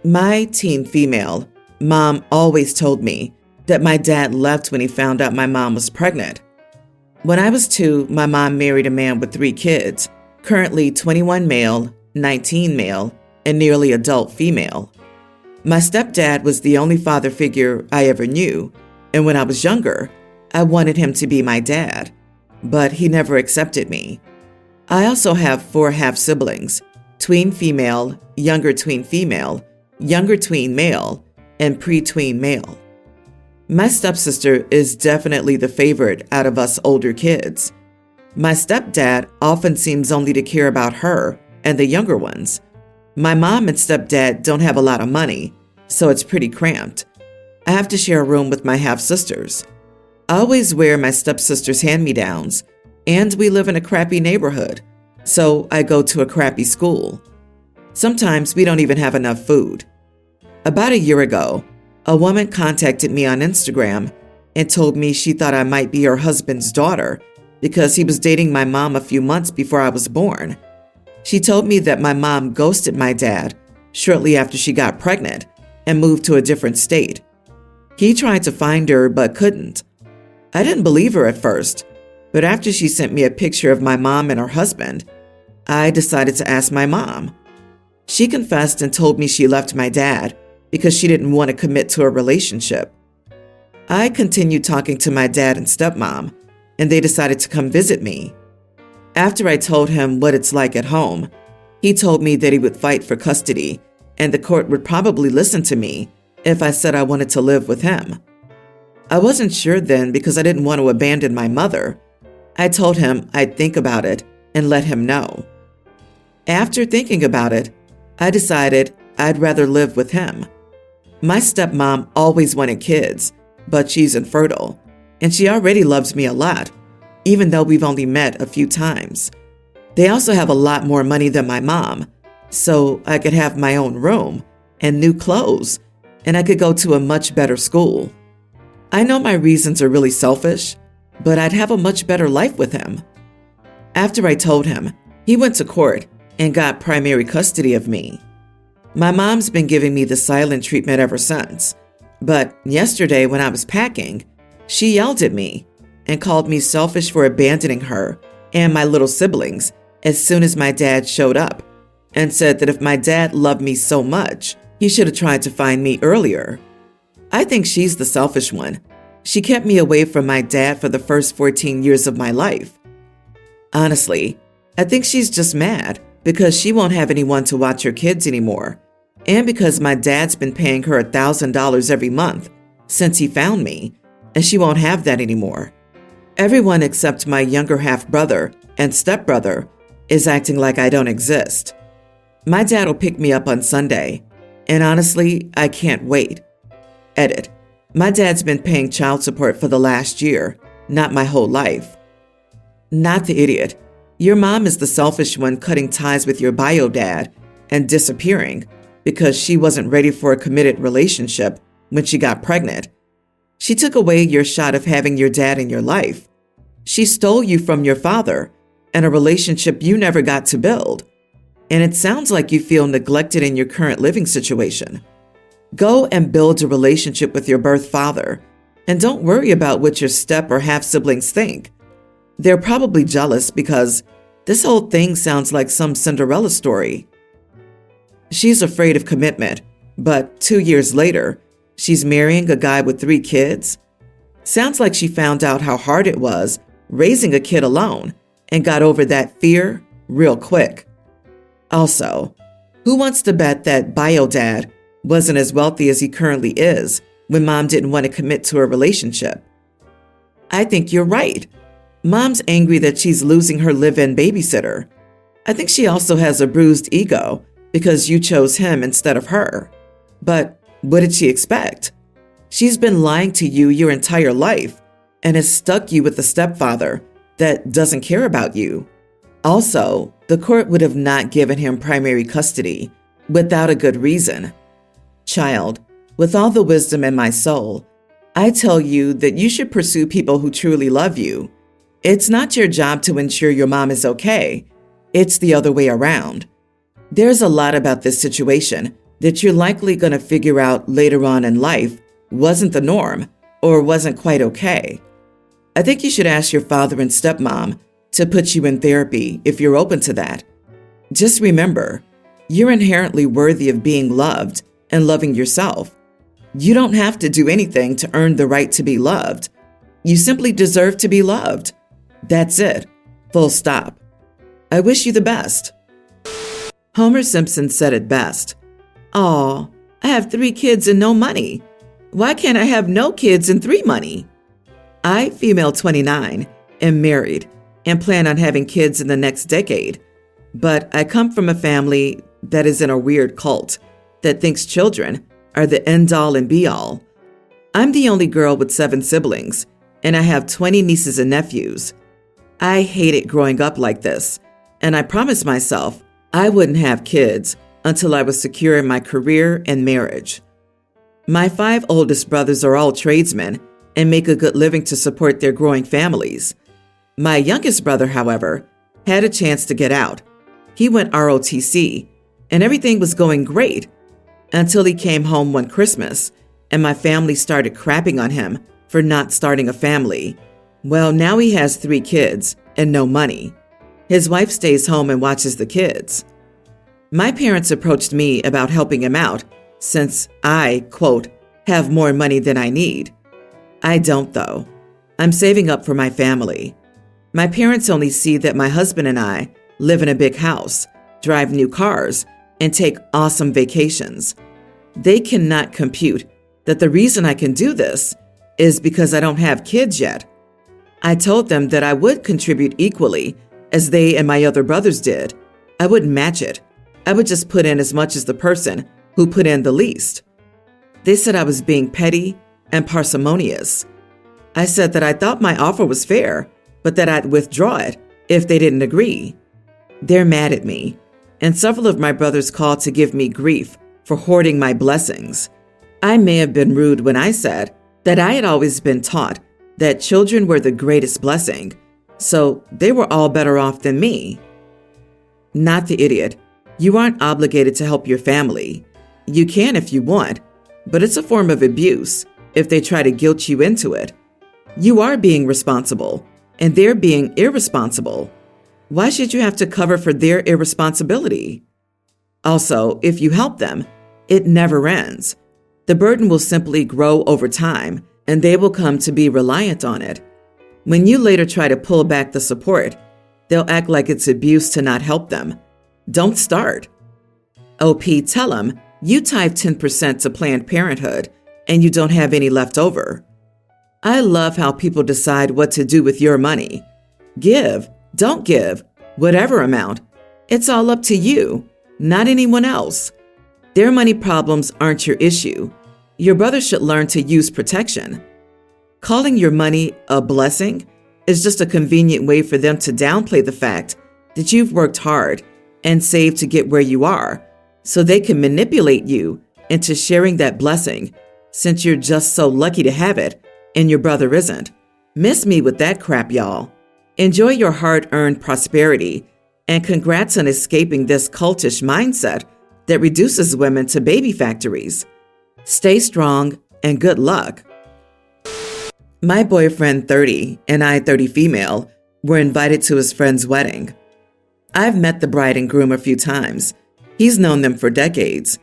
My teen female, mom always told me that my dad left when he found out my mom was pregnant. When I was 2, my mom married a man with 3 kids, currently 21 male, 19 male, and nearly adult female. My stepdad was the only father figure I ever knew, and when I was younger, I wanted him to be my dad, but he never accepted me. I also have 4 half-siblings, tween female, younger tween female, younger tween male, and pre-tween male. My stepsister is definitely the favorite out of us older kids. My stepdad often seems only to care about her and the younger ones. My mom and stepdad don't have a lot of money, so it's pretty cramped. I have to share a room with my half-sisters. I always wear my stepsister's hand-me-downs, and we live in a crappy neighborhood, so I go to a crappy school. Sometimes we don't even have enough food. About a year ago, a woman contacted me on Instagram and told me she thought I might be her husband's daughter because he was dating my mom a few months before I was born. She told me that my mom ghosted my dad shortly after she got pregnant and moved to a different state. He tried to find her but couldn't. I didn't believe her at first, but after she sent me a picture of my mom and her husband, I decided to ask my mom. She confessed and told me she left my dad because she didn't want to commit to a relationship. I continued talking to my dad and stepmom, and they decided to come visit me. After I told him what it's like at home, he told me that he would fight for custody and the court would probably listen to me if I said I wanted to live with him. I wasn't sure then because I didn't want to abandon my mother. I told him I'd think about it and let him know. After thinking about it, I decided I'd rather live with him. My stepmom always wanted kids, but she's infertile, and she already loves me a lot, even though we've only met a few times. They also have a lot more money than my mom, so I could have my own room and new clothes, and I could go to a much better school. I know my reasons are really selfish, but I'd have a much better life with him. After I told him, he went to court and got primary custody of me. My mom's been giving me the silent treatment ever since, but yesterday when I was packing, she yelled at me and called me selfish for abandoning her and my little siblings as soon as my dad showed up, and said that if my dad loved me so much, he should have tried to find me earlier. I think she's the selfish one. She kept me away from my dad for the first 14 years of my life. Honestly, I think she's just mad because she won't have anyone to watch her kids anymore, and because my dad's been paying her $1,000 every month since he found me, and she won't have that anymore. Everyone except my younger half-brother and stepbrother is acting like I don't exist. My dad will pick me up on Sunday, and honestly, I can't wait. Edit. My dad's been paying child support for the last year, not my whole life. Not the idiot. Your mom is the selfish one cutting ties with your bio dad and disappearing because she wasn't ready for a committed relationship when she got pregnant. She took away your shot of having your dad in your life. She stole you from your father and a relationship you never got to build. And it sounds like you feel neglected in your current living situation. Go and build a relationship with your birth father, and don't worry about what your step or half-siblings think. They're probably jealous because this whole thing sounds like some Cinderella story. She's afraid of commitment, but 2 years later, she's marrying a guy with 3 kids. Sounds like she found out how hard it was raising a kid alone and got over that fear real quick. Also, who wants to bet that bio dad wasn't as wealthy as he currently is when mom didn't want to commit to a relationship? I think you're right. Mom's angry that she's losing her live-in babysitter. I think she also has a bruised ego because you chose him instead of her. But what did she expect? She's been lying to you your entire life and has stuck you with a stepfather that doesn't care about you. Also, the court would have not given him primary custody without a good reason. Child, with all the wisdom in my soul, I tell you that you should pursue people who truly love you. It's not your job to ensure your mom is okay. It's the other way around. There's a lot about this situation that you're likely going to figure out later on in life wasn't the norm or wasn't quite okay. I think you should ask your father and stepmom to put you in therapy if you're open to that. Just remember, you're inherently worthy of being loved and loving yourself. You don't have to do anything to earn the right to be loved. You simply deserve to be loved. That's it. Full stop. I wish you the best. Homer Simpson said it best. Aw, I have 3 kids and no money. Why can't I have no kids and 3 money? I, female 29, am married and plan on having kids in the next decade. But I come from a family that is in a weird cult that thinks children are the end-all and be-all. I'm the only girl with 7 siblings, and I have 20 nieces and nephews. I hated growing up like this, and I promised myself I wouldn't have kids until I was secure in my career and marriage. My 5 oldest brothers are all tradesmen and make a good living to support their growing families. My youngest brother, however, had a chance to get out. He went ROTC, and everything was going great until he came home one Christmas, and my family started crapping on him for not starting a family. Well, now he has 3 kids and no money. His wife stays home and watches the kids. My parents approached me about helping him out since I, quote, have more money than I need. I don't, though. I'm saving up for my family. My parents only see that my husband and I live in a big house, drive new cars, and take awesome vacations. They cannot compute that the reason I can do this is because I don't have kids yet. I told them that I would contribute equally as they and my other brothers did. I wouldn't match it. I would just put in as much as the person who put in the least. They said I was being petty and parsimonious. I said that I thought my offer was fair, but that I'd withdraw it if they didn't agree. They're mad at me, and several of my brothers called to give me grief for hoarding my blessings. I may have been rude when I said that I had always been taught that children were the greatest blessing, so they were all better off than me. Not the idiot. You aren't obligated to help your family. You can if you want, but it's a form of abuse if they try to guilt you into it. You are being responsible, and they're being irresponsible. Why should you have to cover for their irresponsibility? Also, if you help them, it never ends. The burden will simply grow over time, and they will come to be reliant on it. When you later try to pull back the support, they'll act like it's abuse to not help them. Don't start. OP, tell them you tithe 10% to Planned Parenthood and you don't have any left over. I love how people decide what to do with your money. Give, don't give, whatever amount. It's all up to you, not anyone else. Their money problems aren't your issue. Your brother should learn to use protection. Calling your money a blessing is just a convenient way for them to downplay the fact that you've worked hard and saved to get where you are, so they can manipulate you into sharing that blessing since you're just so lucky to have it and your brother isn't. Miss me with that crap, y'all. Enjoy your hard-earned prosperity, and congrats on escaping this cultish mindset that reduces women to baby factories. Stay strong and good luck. My boyfriend, 30, and I, 30 female, were invited to his friend's wedding. I've met the bride and groom a few times. He's known them for decades.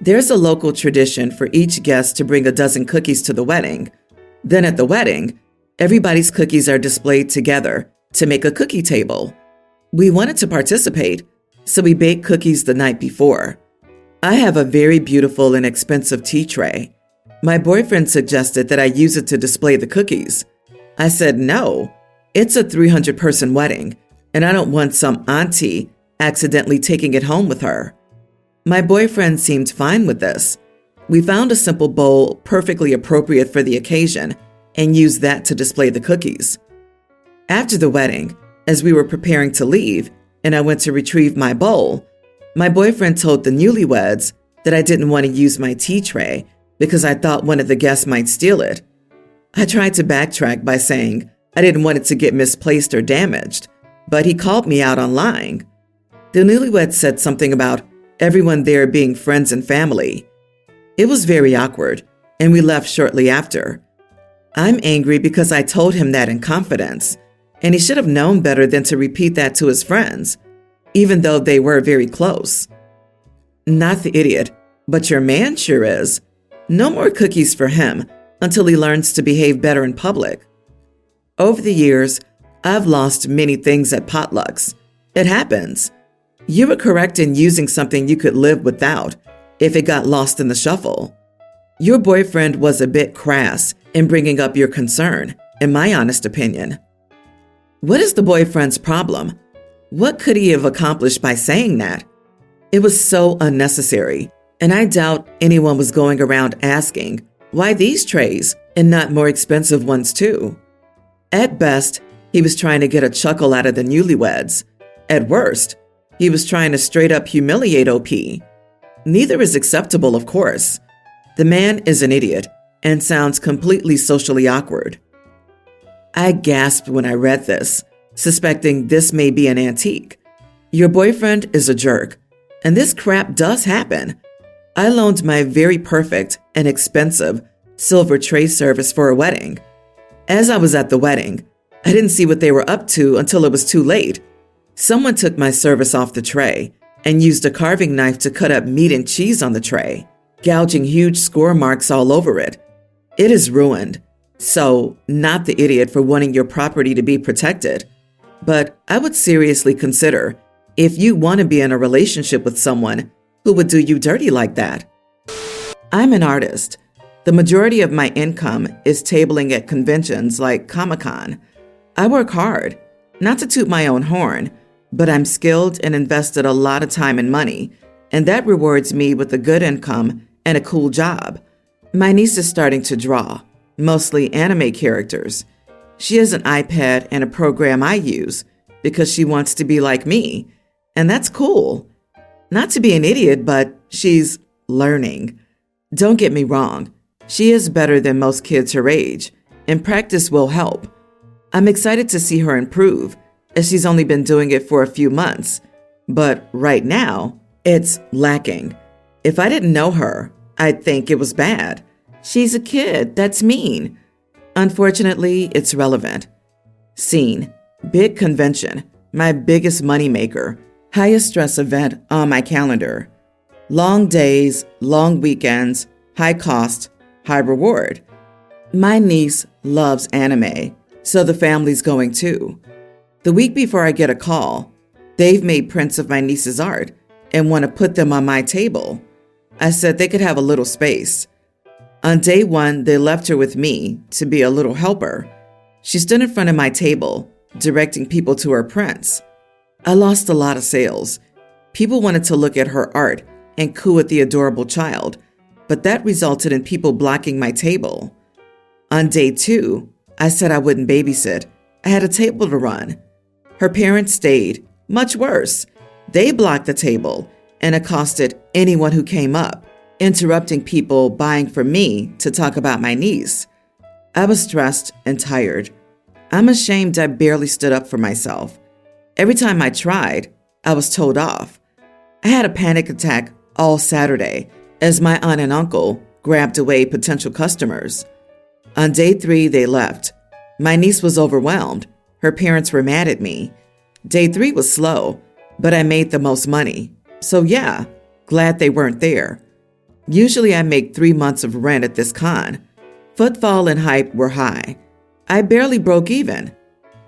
There's a local tradition for each guest to bring a dozen cookies to the wedding. Then at the wedding, everybody's cookies are displayed together to make a cookie table. We wanted to participate, so we baked cookies the night before. I have a very beautiful and expensive tea tray. My boyfriend suggested that I use it to display the cookies. I said no, it's a 300-person wedding, and I don't want some auntie accidentally taking it home with her. My boyfriend seemed fine with this. We found a simple bowl perfectly appropriate for the occasion and used that to display the cookies. After the wedding, as we were preparing to leave and I went to retrieve my bowl, my boyfriend told the newlyweds that I didn't want to use my tea tray because I thought one of the guests might steal it. I tried to backtrack by saying I didn't want it to get misplaced or damaged, but he called me out on lying. The newlyweds said something about everyone there being friends and family. It was very awkward, and we left shortly after. I'm angry because I told him that in confidence, and he should have known better than to repeat that to his friends, even though they were very close. Not the idiot, but your man sure is. No more cookies for him until he learns to behave better in public. Over the years, I've lost many things at potlucks. It happens. You were correct in using something you could live without if it got lost in the shuffle. Your boyfriend was a bit crass in bringing up your concern, in my honest opinion. What is the boyfriend's problem? What could he have accomplished by saying that? It was so unnecessary, and I doubt anyone was going around asking, why these trays and not more expensive ones too? At best, he was trying to get a chuckle out of the newlyweds. At worst, he was trying to straight up humiliate OP. Neither is acceptable, of course. The man is an idiot and sounds completely socially awkward. I gasped when I read this, suspecting this may be an antique. Your boyfriend is a jerk, and this crap does happen. I loaned my very perfect and expensive silver tray service for a wedding. As I was at the wedding, I didn't see what they were up to until it was too late. Someone took my service off the tray and used a carving knife to cut up meat and cheese on the tray, gouging huge score marks all over it. It is ruined. So, not the idiot for wanting your property to be protected. But I would seriously consider if you want to be in a relationship with someone who would do you dirty like that. I'm an artist. The majority of my income is tabling at conventions like Comic-Con. I work hard, not to toot my own horn, but I'm skilled and invested a lot of time and money, and that rewards me with a good income and a cool job. My niece is starting to draw, mostly anime characters. She has an iPad and a program I use because she wants to be like me, and that's cool. Not to be an idiot, but she's learning. Don't get me wrong, she is better than most kids her age, and practice will help. I'm excited to see her improve, as she's only been doing it for a few months, but right now, it's lacking. If I didn't know her, I'd think it was bad. She's a kid, that's mean. Unfortunately, it's relevant. Scene, big convention, my biggest moneymaker, highest stress event on my calendar. Long days, long weekends, high cost, high reward. My niece loves anime, so the family's going too. The week before I get a call, they've made prints of my niece's art and want to put them on my table. I said they could have a little space. On day one, they left her with me to be a little helper. She stood in front of my table, directing people to her prints. I lost a lot of sales. People wanted to look at her art and coo at the adorable child, but that resulted in people blocking my table. On day two, I said I wouldn't babysit. I had a table to run. Her parents stayed. Much worse. They blocked the table and accosted anyone who came up, interrupting people buying from me to talk about my niece. I was stressed and tired. I'm ashamed I barely stood up for myself. Every time I tried, I was told off. I had a panic attack all Saturday as my aunt and uncle grabbed away potential customers. On day 3, they left. My niece was overwhelmed. Her parents were mad at me. Day 3 was slow, but I made the most money. So yeah, glad they weren't there. Usually I make 3 months of rent at this con. Footfall and hype were high. I barely broke even.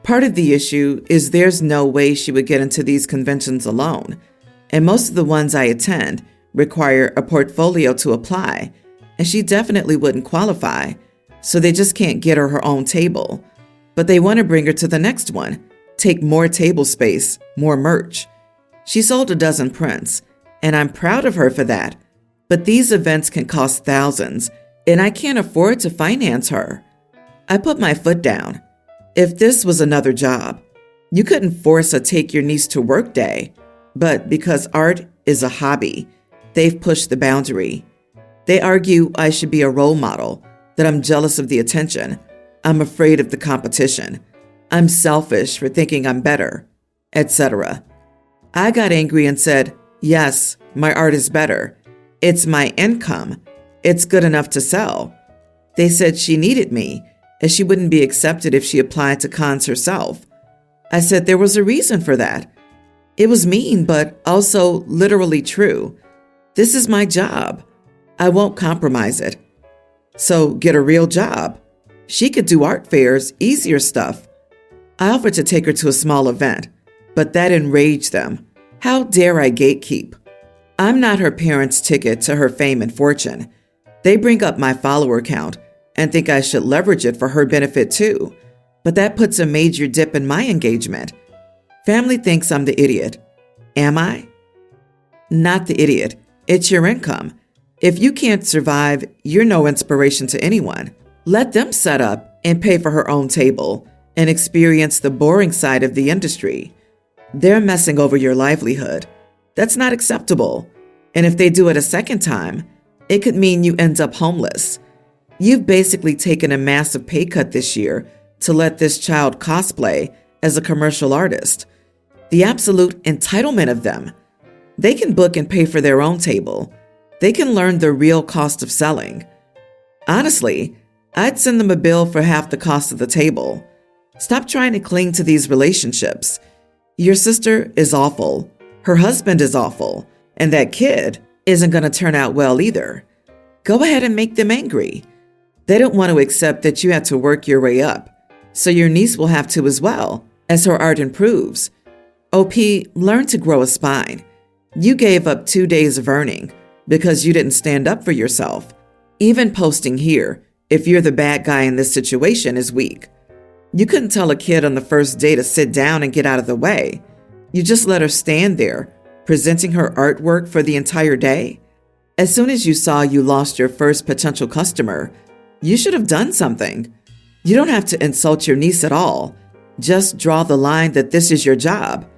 Part of the issue is there's no way she would get into these conventions alone, and most of the ones I attend require a portfolio to apply, and she definitely wouldn't qualify, so they just can't get her own table. But they want to bring her to the next one, take more table space, more merch. She sold a dozen prints, and I'm proud of her for that, but these events can cost thousands, and I can't afford to finance her. I put my foot down. If this was another job, you couldn't force a take your niece to work day, but because art is a hobby, they've pushed the boundary. They argue I should be a role model, that I'm jealous of the attention, I'm afraid of the competition, I'm selfish for thinking I'm better, etc. I got angry and said, yes, my art is better. It's my income. It's good enough to sell. They said she needed me, as she wouldn't be accepted if she applied to cons herself. I said there was a reason for that. It was mean, but also literally true. This is my job. I won't compromise it. So get a real job. She could do art fairs, easier stuff. I offered to take her to a small event, but that enraged them. How dare I gatekeep? I'm not her parents' ticket to her fame and fortune. They bring up my follower count and think I should leverage it for her benefit too, but that puts a major dip in my engagement. Family thinks I'm the idiot. Am I? Not the idiot. It's your income. If you can't survive, you're no inspiration to anyone. Let them set up and pay for her own table and experience the boring side of the industry. They're messing over your livelihood. That's not acceptable. And if they do it a second time, it could mean you end up homeless. You've basically taken a massive pay cut this year to let this child cosplay as a commercial artist. The absolute entitlement of them. They can book and pay for their own table. They can learn the real cost of selling. Honestly, I'd send them a bill for half the cost of the table. Stop trying to cling to these relationships. Your sister is awful. Her husband is awful. And that kid isn't going to turn out well either. Go ahead and make them angry. They don't want to accept that you had to work your way up. So your niece will have to as well, as her art improves. OP, learn to grow a spine. You gave up 2 days of earning because you didn't stand up for yourself. Even posting here, if you're the bad guy in this situation, is weak. You couldn't tell a kid on the first day to sit down and get out of the way. You just let her stand there, presenting her artwork for the entire day. As soon as you saw you lost your first potential customer, you should have done something. You don't have to insult your niece at all. Just draw the line that this is your job.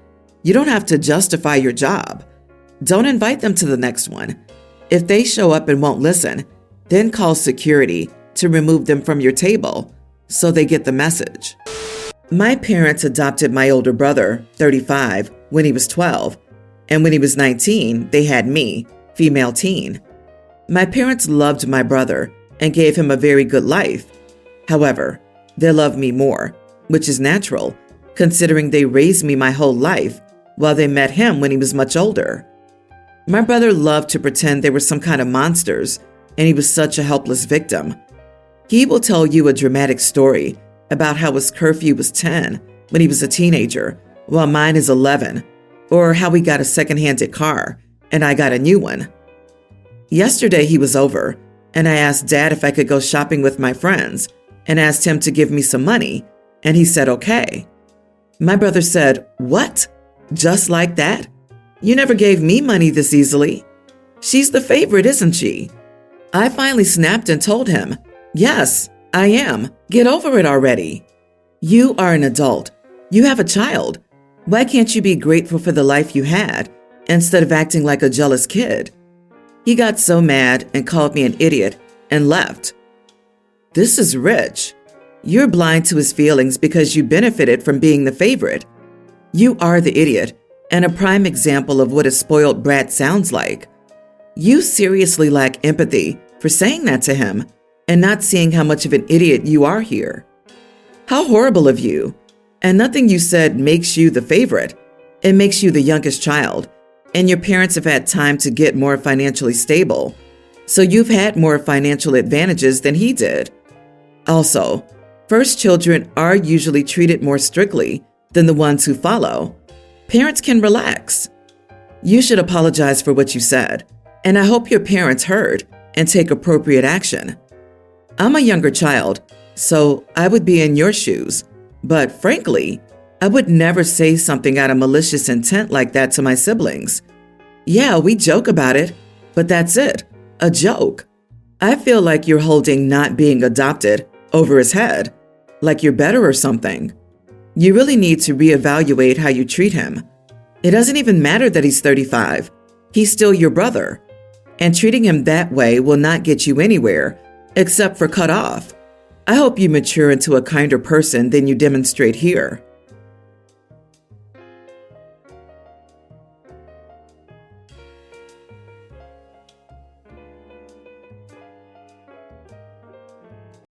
You don't have to justify your job. Don't invite them to the next one. If they show up and won't listen, then call security to remove them from your table so they get the message. My parents adopted my older brother, 35, when he was 12, and when he was 19, they had me, female teen. My parents loved my brother and gave him a very good life. However, they love me more, which is natural, considering they raised me my whole life while they met him when he was much older. My brother loved to pretend they were some kind of monsters, and he was such a helpless victim. He will tell you a dramatic story about how his curfew was 10 when he was a teenager, while mine is 11, or how he got a second-handed car and I got a new one. Yesterday he was over, and I asked Dad if I could go shopping with my friends and asked him to give me some money, and he said okay. My brother said, "What? Just like that? You never gave me money this easily. She's the favorite, isn't she?" I finally snapped and told him, "Yes, I am. Get over it already. You are an adult. You have a child. Why can't you be grateful for the life you had instead of acting like a jealous kid?" He got so mad and called me an idiot and left. This is Rich. You're blind to his feelings because you benefited from being the favorite. You are the idiot and a prime example of what a spoiled brat sounds like. You seriously lack empathy for saying that to him and not seeing how much of an idiot you are here. How horrible of you. And nothing you said makes you the favorite. It makes you the youngest child, and your parents have had time to get more financially stable, so you've had more financial advantages than he did. Also, first children are usually treated more strictly than the ones who follow. Parents can relax. You should apologize for what you said, and I hope your parents heard and take appropriate action. I'm a younger child, so I would be in your shoes, but frankly, I would never say something out of malicious intent like that to my siblings. Yeah, we joke about it, but that's it, a joke. I feel like you're holding not being adopted over his head, like you're better or something. You really need to reevaluate how you treat him. It doesn't even matter that he's 35. He's still your brother. And treating him that way will not get you anywhere, except for cut off. I hope you mature into a kinder person than you demonstrate here.